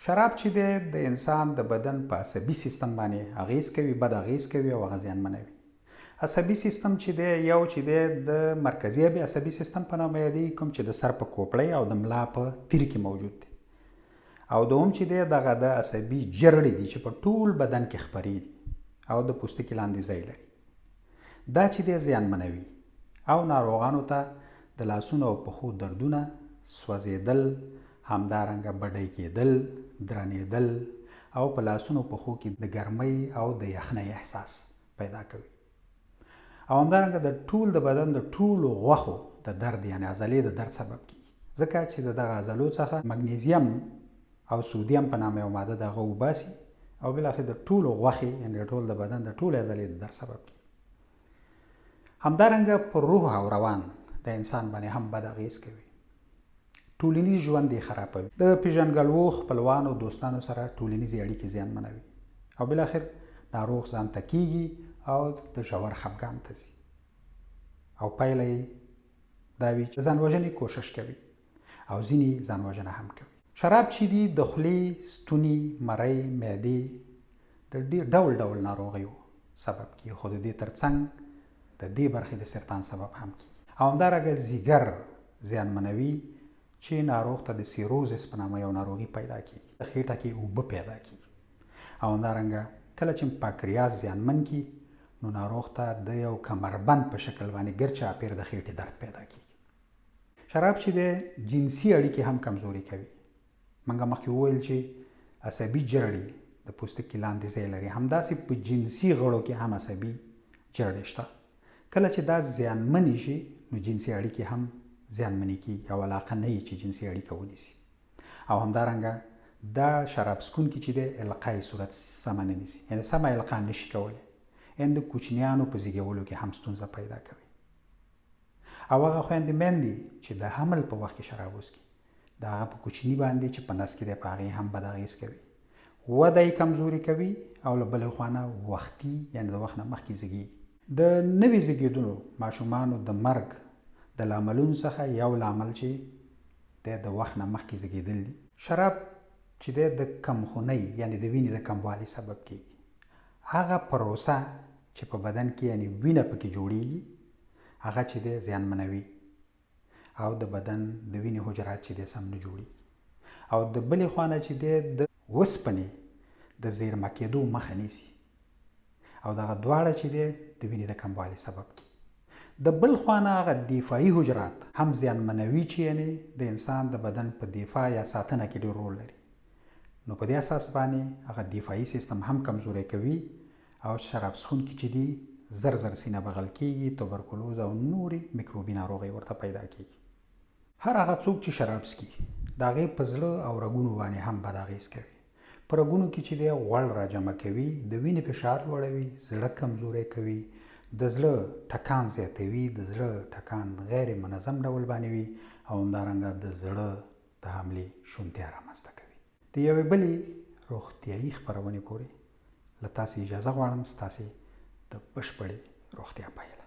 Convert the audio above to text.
شراب چې دی د انسان د بدن په عصبي سیستم باندې اغیز کوي، بد اغیز کوي او هغه زیانمنوي. عصبي سیستم چې دی یو چې دی د مرکزي عصبي سیستم په نامه یادېږي، کوم چې د سر په کوپړۍ او د ملا په تیر کې موجود دی. او دوم چې دی دغه د عصبي جرړې دي چې په ټول بدن کې خپرې دي او د پوستکي لاندې ځای لري. دا چې دی زیانمنوي او ناروغانو ته د لاسونو او پښو دردونه، سوځېدل، همدارنګه بډۍ کېدل، درنېدل او په لاسونو پښو کې د ګرمۍ او د یخنۍ احساس پیدا کوي. او همدارنګه د ټول د بدن د ټولو غوښو د درد یعنې عضلې د درد سبب کیږي، ځکه چې د دغه عضلو څخه مګنیزیم او سودیم په نامه یو ماده دغه وباسي او بالاخره د ټولو غوښې یعنې ټول د بدن د ټولو عضلې د درد سبب کیږي. همدارنګه پر روح او روان د انسان باندې هم بد اغیز کوي. ټولنیز ژوند یې خرابوي. د پیژنګلو، خپلوانو، دوستانو سره ټولنیزې اړیکې زیانمنوي او بالاخر ناروغ ځان ته کیږي او د ژور خفګان ته ځي او پایله یې دا وي چې ځان وژنې کوشش کوي او ځینې ځان وژنه هم کوي. شراب چې دي د خولې، ستوني، مرۍ، معدې د ډېر ډول ډول ناروغیو سبب کیږي، خو د دې ترڅنګ د دې برخې د سرطان سبب هم کیږي. او همدارنګه ځیګر زیانمنوي چې ناروغ ته د سیروزس په نامه یو ناروغي پیدا کیږي، د خېټه کې اوبه پیدا کیږي. او همدارنګه کله چې پانکریاس زیانمن کی نو ناروغ ته د یو کمربند په شکل باندې ګرچاپیر د خېټې درد پیدا کیږي. شراب چې د جنسي اړیکې هم کمزوري کوي. منګه مخکې وویل چې عصبي جرړې د پوستکي لاندې ځای لري، همداسې په جنسي غړو کې هم عصبي جرړې شته. کله چې دا زیانمنې شي نو جنسي اړیکې هم زیانمنې کیږي او علاقه نه وي چې جنسي اړیکه ونیسي. او همدارنګه دا شراب څښونکي چې دی القای صورت سمه نه نیسي، یعنې سمه القا نشي کولی، یعنې د کوچنیانو په زیږولو کې هم ستونزه پیدا کوي. او هغه خویندې میندې چې د حمل په وخت کې شراب وڅښي د هغه په کوچني باندې چې په نس کې دی په هغې هم بد اغېز کوي، وده یې کمزوري کوي او له بلې خوا نه وختي یعنې د وخت نه مخکې زیږېږي. د نوي زیږېدلو ماشومانو د مرګ د لاملونو څخه یو لامل چې د وخت نه مخکې زیږېدل دي. شراب چې د کمخونۍ یعنې د وینې د کموالي سبب کیږي. هغه پروسه چې په بدن کې یعنې وینه پکې جوړیږي هغه چې دی زیانمنوي او د بدن د وینې حجرات چې دی سم نه جوړي او د بلې خوا نه چې دی د اوسپنې د زیرمه کېدو مخه نیسي او دغه دواړه چې دی د وینې د کموالي سبب کیږي. د بل خوا نه هغه دفاعي حجرات هم زیانمنوي چې یعنې د انسان د بدن په دفاع یا ساتنه کې ډېر رول لري. نو په دې اساس باندې هغه دفاعي سیستم هم کمزوری کوي او شراب څښونکي چې دي زر زر سینه بغل کیږي، توبرکلوز او نورې میکروبي ناروغۍ ورته پیدا کیږي. هر هغه څوک چې شراب څښي د هغې په زړه او رګونو باندې هم بد اغېز کوي. په رګونو کې چې دی غوړ راجمع کوي، د وینې فشار لوړوي، زړه کمزوری کوي، د زړه ټکان زیاتوي، د زړه ټکان غیر منظم ډول باندې وي او همدارنګه د زړه د حملې شونتیا رامنځته کوي. د یوې بلې روغتیایي خپرونې پورې له تاسې اجازه غواړم، ستاسې د بشپړې روغتیا پایله.